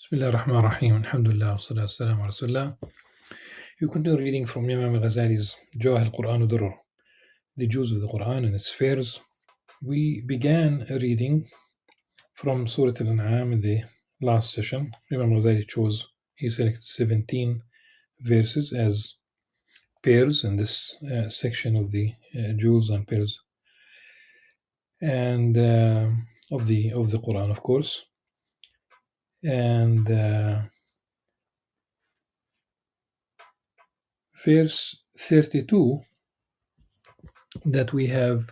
Bismillah ar-Rahman ar-Rahim. Alhamdulillah, wa salatu salam ala Rasulullah. You continue reading from Imam Al-Ghazali's Jawah al-Qur'an Durr, the Jews of the Quran and its spheres. We began reading from Surah Al-An'am in the last session. Imam Al-Ghazali he selected 17 verses as pairs in this section of the Jews and pairs and of the Quran, of course. And verse 32 that we have,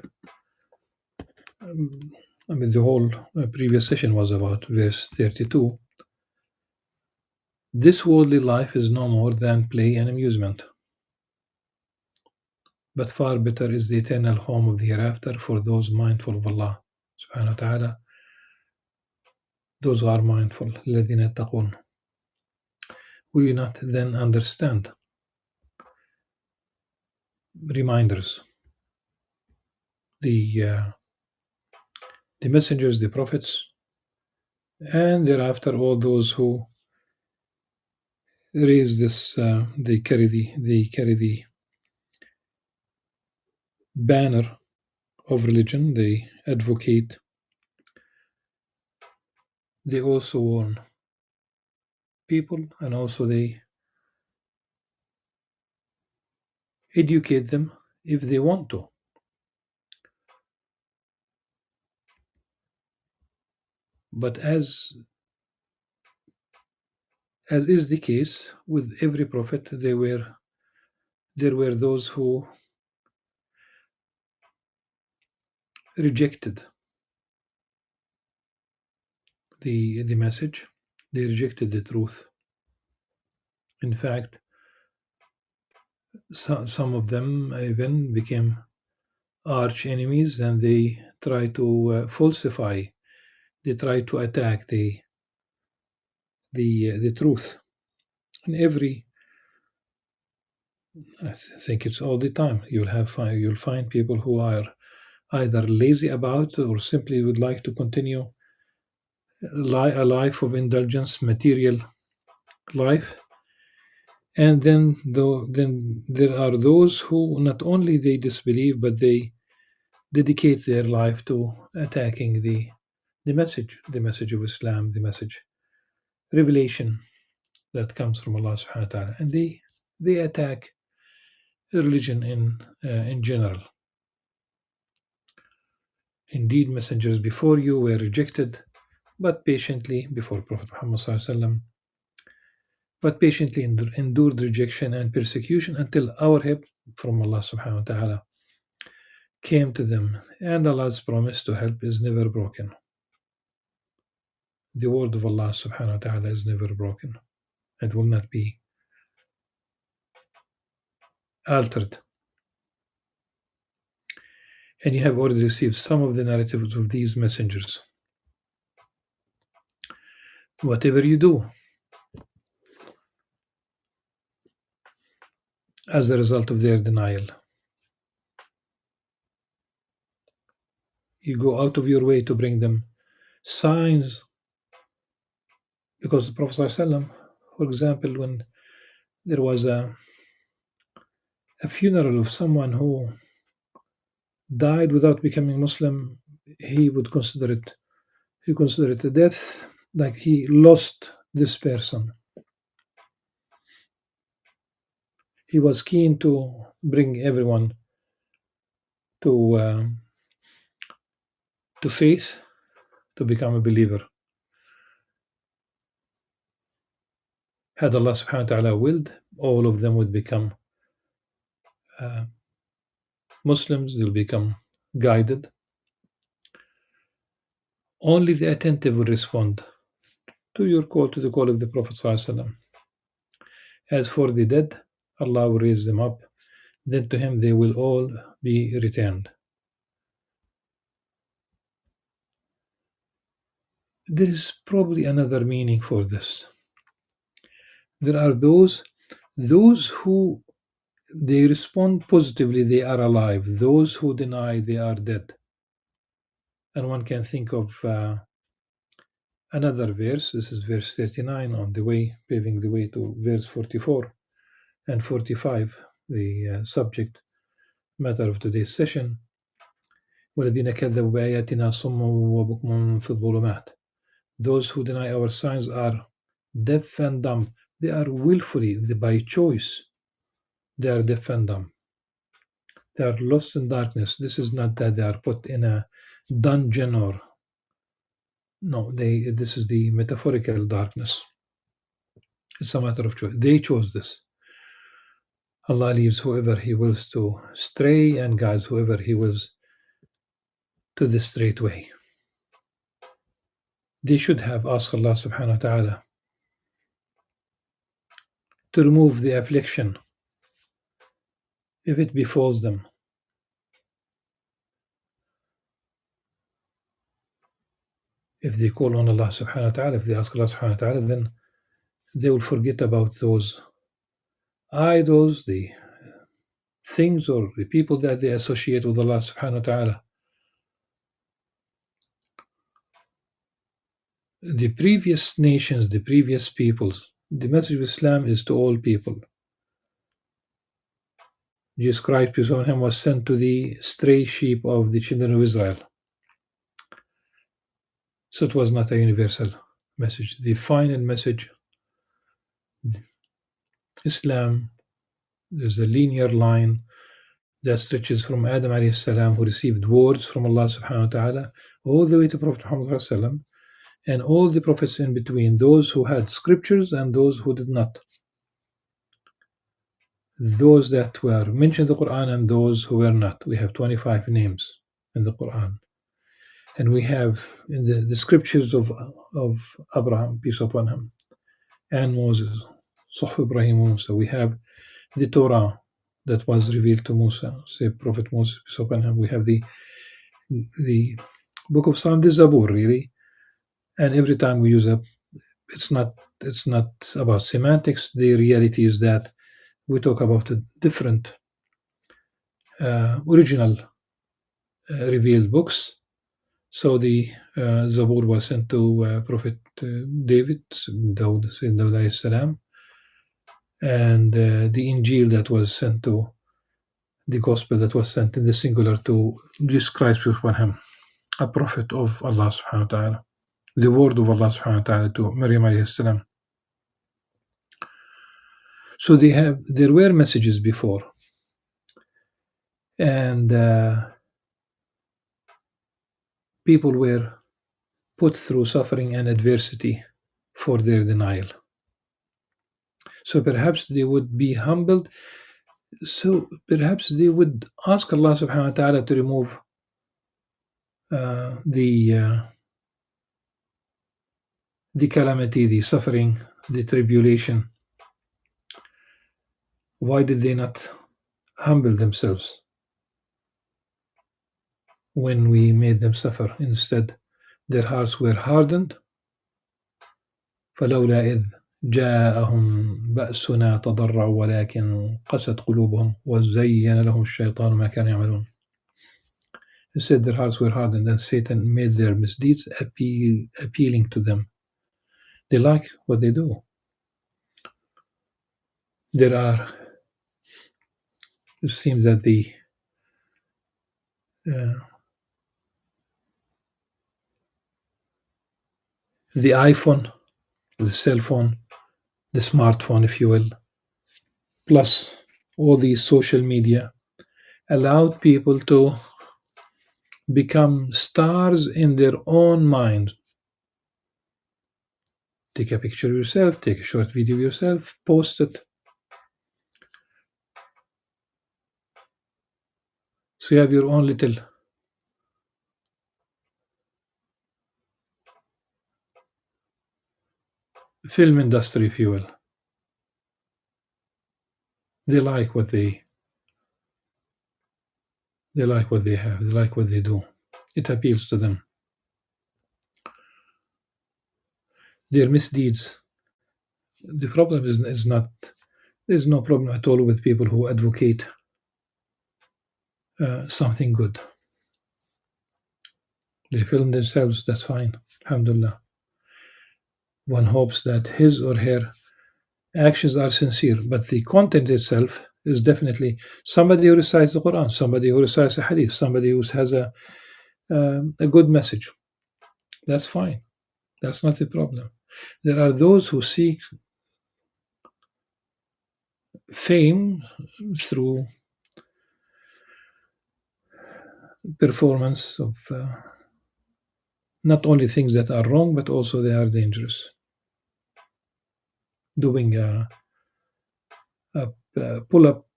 the whole previous session was about verse 32. This worldly life is no more than play and amusement, but far better is the eternal home of the hereafter for those mindful of Allah subhanahu wa ta'ala, those who are mindful. الَّذِينَ يَتَّقُونَ. Will you not then understand? Reminders. The messengers, the prophets, and thereafter all those who raise this, they carry the banner of religion, they advocate, they also warn people, and also they educate them if they want to. But as is the case with every prophet, there were those who rejected the message. They rejected the truth. In fact, some of them even became arch enemies, and they try to falsify. They try to attack the truth. And I think it's all the time. You'll find people who are either lazy about or simply would like to continue a life of indulgence, material life. And then there are those who not only they disbelieve, but they dedicate their life to attacking the message of Islam, the message, revelation that comes from Allah subhanahu wa ta'ala. And they attack religion in general. Indeed, messengers before you were rejected, but patiently, before Prophet Muhammad sallallahu alaihi wasallam, but patiently endured rejection and persecution until our help from Allah subhanahu wa ta'ala came to them, and Allah's promise to help is never broken. The word of Allah subhanahu wa ta'ala is never broken. It will not be altered. And you have already received some of the narratives of these messengers. Whatever you do, as a result of their denial, you go out of your way to bring them signs. Because the Prophet ﷺ, for example, when there was a funeral of someone who died without becoming Muslim, he considered it a death, like he lost this person. He was keen to bring everyone to faith, to become a believer. Had Allah subhanahu wa ta'ala willed, all of them would become Muslims, they'll become guided. Only the attentive will respond to your call, to the call of the Prophet sallallahu alaihi wasallam. As for the dead, Allah will raise them up, then to Him they will all be returned. There is probably another meaning for this. There are those who they respond positively, they are alive. Those who deny, they are dead. And one can think of Another verse, this is verse 39, on the way, paving the way to verse 44 and 45, the subject matter of today's session. وَالَّذِينَ كَذَّبُوا بِآيَاتِنَا صُمٌّ وَبُكْمٌ فِي الظُّلُمَاتِ. Those who deny our signs are deaf and dumb. They are willfully, by choice, they are deaf and dumb. They are lost in darkness. This is not that they are put in a dungeon or no. This is the metaphorical darkness. It's a matter of choice. They chose this. Allah leaves whoever He wills to stray and guides whoever He wills to the straight way. They should have asked Allah subhanahu wa ta'ala to remove the affliction if it befalls them. If they call on Allah subhanahu wa ta'ala, if they ask Allah subhanahu wa ta'ala, then they will forget about those idols, the things or the people that they associate with Allah subhanahu wa ta'ala. The previous nations, the previous peoples, the message of Islam is to all people. Jesus Christ, peace on Him, was sent to the stray sheep of the children of Israel. So it was not a universal message. The final message, Islam, there's a linear line that stretches from Adam alayhi salam, who received words from Allah subhanahu wa ta'ala, all the way to Prophet Muhammad sallallahu alaihi wasallam, and all the prophets in between, those who had scriptures and those who did not. Those that were mentioned in the Qur'an and those who were not. We have 25 names in the Qur'an. And we have in the scriptures of Abraham, peace upon him, and Moses, Suhuf Ibrahim Musa. We have the Torah that was revealed to Musa, say Prophet Moses, peace upon him. We have the book of Psalm, the Zabur, really. And every time we use it's not about semantics. The reality is that we talk about a different original revealed books. So the Zabur was sent to Prophet David, Dawood alayhi salam, and the Injil that was sent to the Gospel that was sent in the singular to Jesus Christ before him, a prophet of Allah subhanahu wa ta'ala, the word of Allah subhanahu wa ta'ala to Maryam alayhi salam. So there were messages before, and people were put through suffering and adversity for their denial. So perhaps they would be humbled. So perhaps they would ask Allah subhanahu wa ta'ala to remove the calamity, the suffering, the tribulation. Why did they not humble themselves when we made them suffer? Instead, their hearts were hardened. فلولا إذ جاءهم بأسنا تضرعوا ولكن قست قلوبهم وزين لهم الشيطان ما كانوا يعملون. Instead, their hearts were hardened, and Satan made their misdeeds appealing to them. They like what they do. It seems that the iPhone, the cell phone, the smartphone, if you will, plus all these social media, allowed people to become stars in their own mind. Take a picture of yourself, take a short video of yourself, post it. So you have your own little film industry, if you will. They like what they have. They like what they do. It appeals to them. Their misdeeds. The problem is not. There's no problem at all with people who advocate something good. They film themselves. That's fine. Alhamdulillah. One hopes that his or her actions are sincere, but the content itself is definitely somebody who recites the Quran, somebody who recites a hadith, somebody who has a good message. That's fine. That's not the problem. There are those who seek fame through performance of not only things that are wrong, but also they are dangerous. Doing a pull up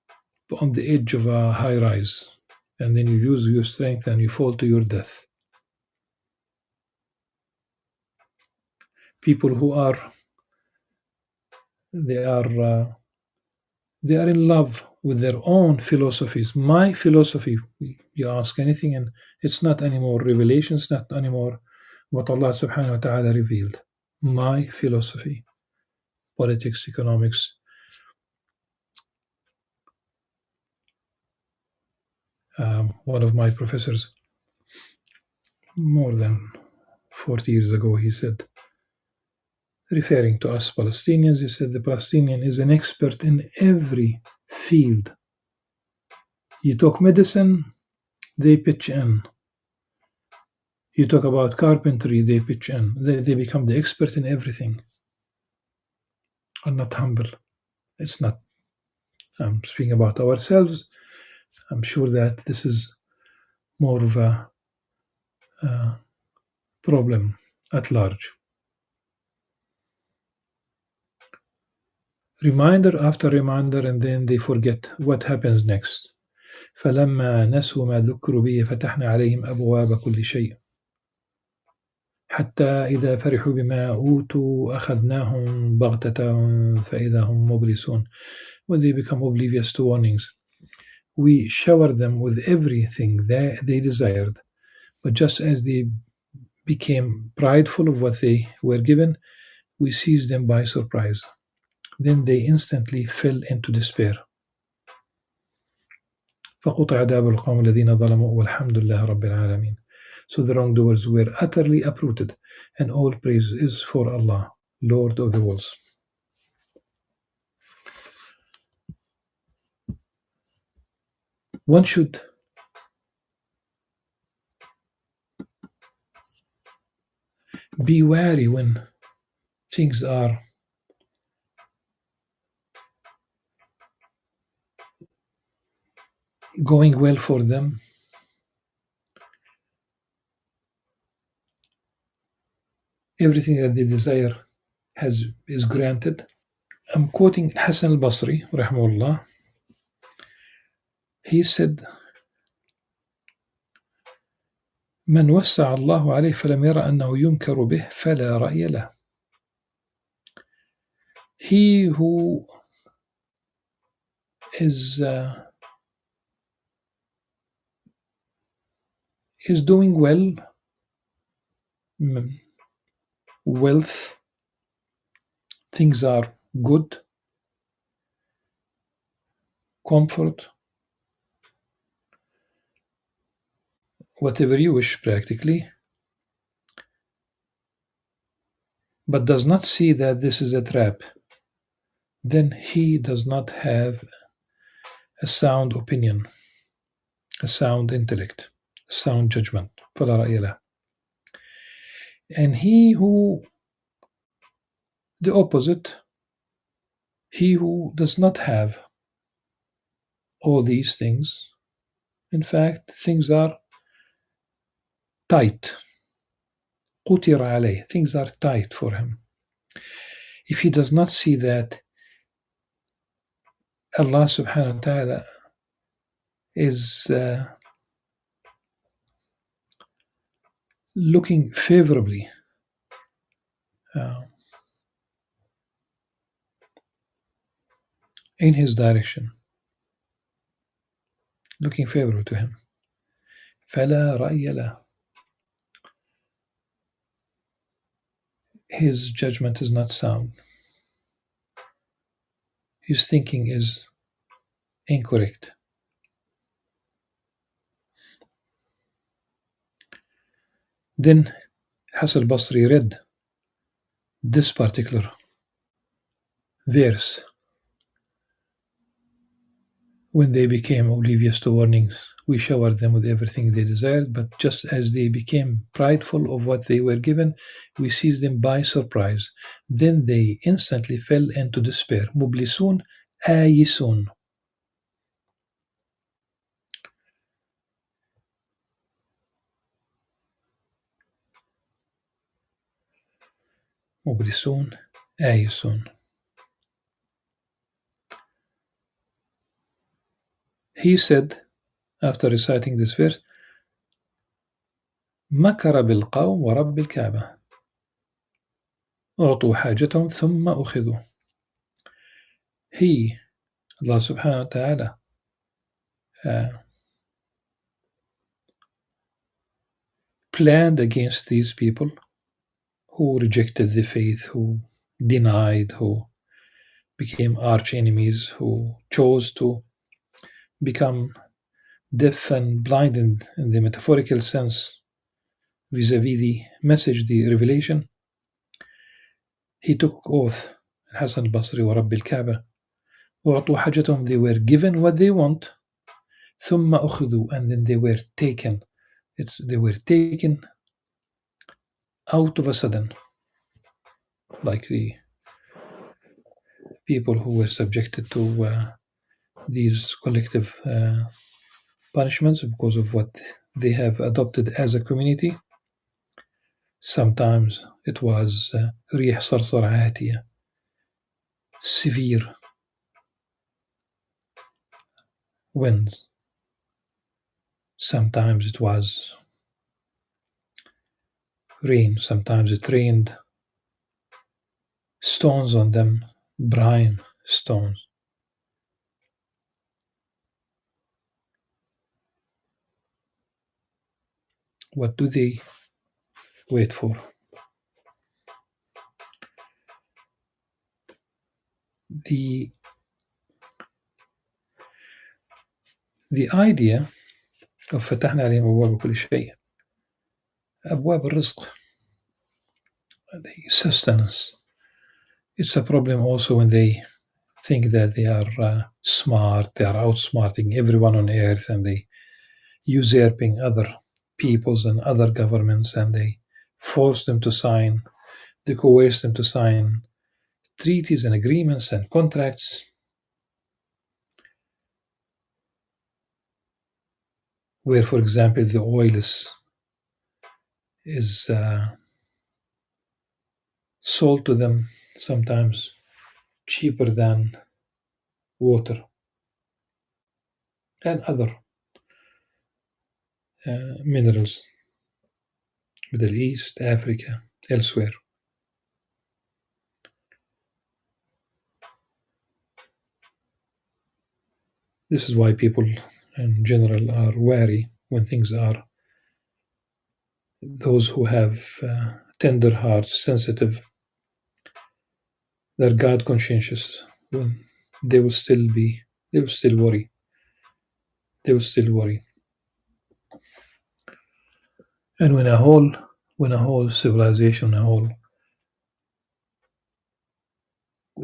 on the edge of a high rise, and then you use your strength and you fall to your death. People who are they are uh, they are in love with their own philosophies. My philosophy, you ask anything, and it's not anymore revelation. It's not anymore what Allah Subhanahu wa Taala revealed. My philosophy, politics, economics. One of my professors, more than 40 years ago, he said, referring to us Palestinians, he said the Palestinian is an expert in every field. You talk medicine, they pitch in. You talk about carpentry, they pitch in. They become the expert in everything. Are not humble. It's not. I'm speaking about ourselves. I'm sure that this is more of a problem at large. Reminder after reminder, and then they forget what happens next. فلما نسوا ما ذكروا به فتحنا عليهم أبواب كل شيء حتى إذا فرحوا بما أوتوا أخذناهم بغتة فإذا هم مبلسون. When they become oblivious to warnings, we shower them with everything that they desired, but just as they became prideful of what they were given, we seized them by surprise. Then they instantly fell into despair. فقطع دابر القوم الذين ظلموا والحمد لله رب العالمين. So the wrongdoers were utterly uprooted, and all praise is for Allah, Lord of the worlds. One should be wary when things are going well for them. Everything that they desire is granted. I'm quoting Hassan al-Basri, rahimahullah. He said, من وسع الله عليه فلم يرى أنه ينكر به فلا رأي له. He who is doing well, wealth, things are good, comfort, whatever you wish practically, but does not see that this is a trap, then he does not have a sound opinion, a sound intellect, a sound judgment. فلا رأي له. And he who, the opposite, he who does not have all these things, in fact, things are tight. قُتِرَ عليه. Things are tight for him. If he does not see that Allah subhanahu wa ta'ala is looking favorably in his direction, looking favorable to him. فَلَا رَأْيَ لَهُ. His judgment is not sound. His thinking is incorrect. Then Hassan al-Basri read This particular verse, when they became oblivious to warnings, we showered them with everything they desired, but just as they became prideful of what they were given, we seized them by surprise. Then they instantly fell into despair. مبلسون آيسون. مبلسون آيسون. He said, after reciting this verse, مكر بالقوم ورب الكعبة أعطوا حاجتهم ثم أخذوا. He, Allah subhanahu wa ta'ala, planned against these people who rejected the faith, who denied, who became arch enemies, who chose to become deaf and blind in the metaphorical sense vis-a-vis the message, the revelation. He took oath, Hassan al-Basri wa Rabbil Kaaba, وَأَعْطُوا حَاجَتَهُم, they were given what they want, ثُمَّ أُخِذُوا, and then they were taken. They were taken out of a sudden, like the people who were subjected to these collective punishments because of what they have adopted as a community. Sometimes it was ريح صرصر عاتية, severe winds. Sometimes it was rain. Sometimes it rained stones on them, brine stones. What do they wait for? The idea of فتحنا عليهم أبواب كل شيء, أبواب الرزق, the sustenance. It's a problem also when they think that they are smart, they are outsmarting everyone on earth, and they usurping other peoples and other governments, and they force them to sign, they coerce them to sign treaties and agreements and contracts where, for example, the oil is sold to them sometimes cheaper than water and other minerals, Middle East, Africa, elsewhere. This is why people in general are wary when things are, those who have tender hearts, sensitive, they're God conscientious, when they will still worry. They will still worry. And when a whole civilization,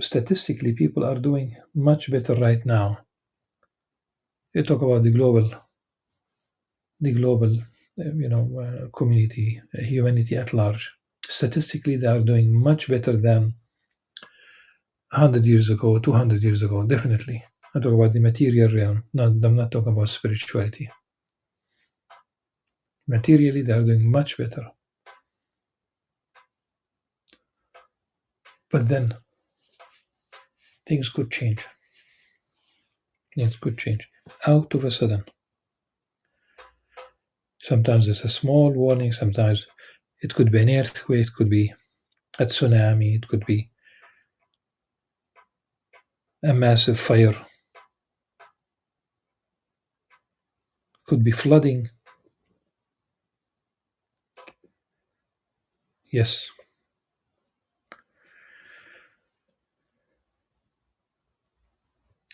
statistically, people are doing much better right now. You talk about the global community, humanity at large. Statistically, they are doing much better than 100 years ago, 200 years ago, definitely. I talk about the material realm. I'm not talking about spirituality. Materially, they are doing much better. But then, things could change. Things could change out of a sudden. Sometimes it's a small warning, sometimes it could be an earthquake, it could be a tsunami, it could be a massive fire, it could be flooding. Yes.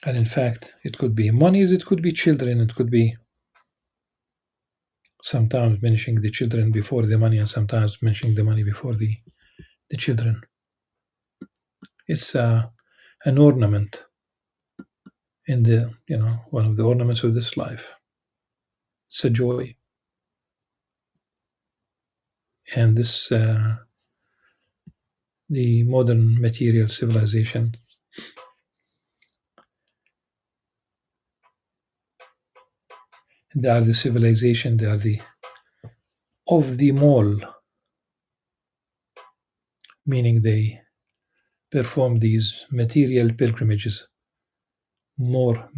And in fact, it could be monies, it could be children, it could be sometimes mentioning the children before the money, and sometimes mentioning the money before the children. It's an ornament in the one of the ornaments of this life. It's a joy, and this the modern material civilization. They are the civilization. They are the of the mall, meaning they perform these material pilgrimages, more,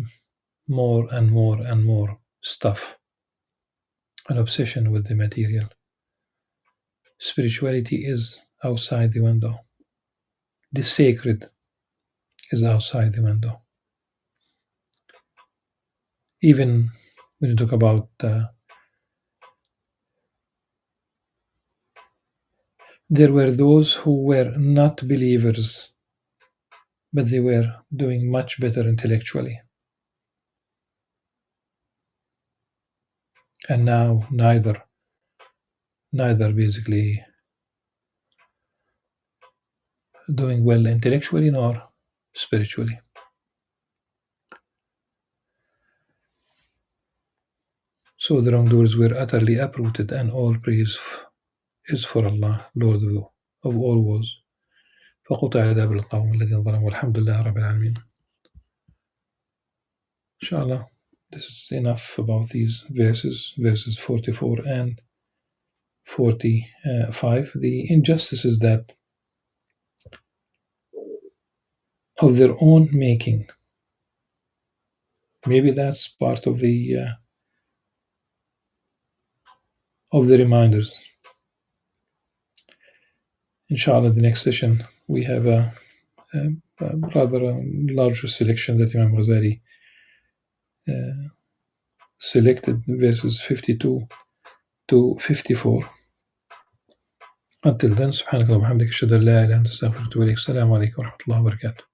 more and more and more stuff, an obsession with the material. Spirituality is outside the window. The sacred is outside the window. Even when you talk about there were those who were not believers, but they were doing much better intellectually. And now neither basically doing well intellectually nor spiritually. So the wrongdoers were utterly uprooted, and all praise is for Allah, Lord of all was. فقطع دابر القوم الذين ظلموا والحمد لله رب العالمين. Inshallah, this is enough about these verses 44 and 45. The injustices that of their own making. Maybe that's part of the reminders. Inshallah, the next session we have a rather larger selection that Imam Ghazali selected, verses 52 to 54. Until then, subhanakallah wa bihamdika, ashhadu an la ilaha illa anta, astaghfiruka wa atubu ilaik. Assalamu alaikum wa rahmatullahi wa barakatuh.